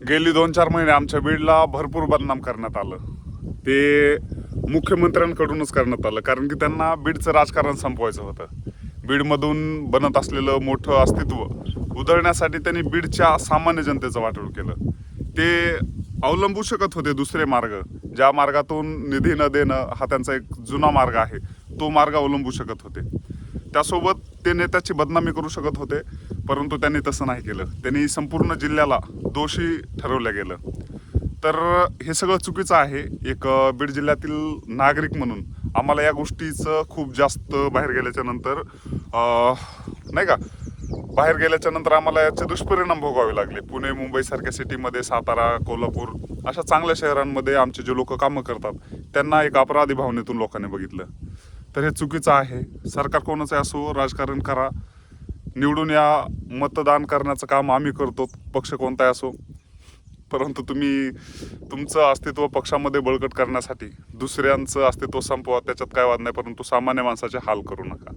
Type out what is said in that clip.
गेली 2-4 महिने आमच्या बीडला भरपूर बदनाम करण्यात आलं. ते मुख्यमंत्र्यांकडूनच करण्यात आलं, कारण की त्यांना बीडचं राजकारण संपवायचं होतं. बीडमधून बनत असलेलं मोठं अस्तित्व उधळण्यासाठी त्यांनी बीडच्या सामान्य जनतेचं वाटोळ केलं. ते अवलंबू शकत होते दुसरे मार्ग, ज्या मार्गातून निधी न देणं हा त्यांचा एक जुना मार्ग आहे, तो मार्ग अवलंबू शकत होते. त्यासोबत ते नेत्याची बदनामी करू शकत होते, परंतु त्यांनी तसं नाही केलं. त्यांनी संपूर्ण जिल्ह्याला दोषी ठरवलं गेलं. तर हे सगळं चुकीचं आहे. एक बीड जिल्ह्यातील नागरिक म्हणून आम्हाला या गोष्टीचं खूप जास्त बाहेर गेल्याच्या नंतर नाही का, बाहेर गेल्याच्या नंतर आम्हाला याचे दुष्परिणाम भोगावे लागले. पुणे, मुंबईसारख्या सिटीमध्ये, सातारा, कोल्हापूर अशा चांगल्या शहरांमध्ये आमचे जे लोक कामं करतात त्यांना एक अपराधी भावनेतून लोकांनी बघितलं. तर हे चुकीचं आहे. सरकार कोणाचं असो, राजकारण करा, निवडून या, मतदान करण्याचं काम आम्ही करतो, पक्ष कोणताही असो. परंतु तुम्ही तुमचं अस्तित्व पक्षामध्ये बळकट करण्यासाठी दुसऱ्यांचं अस्तित्व संपवा, त्याच्यात काय वाद नाही, परंतु सामान्य माणसाचे हाल करू नका.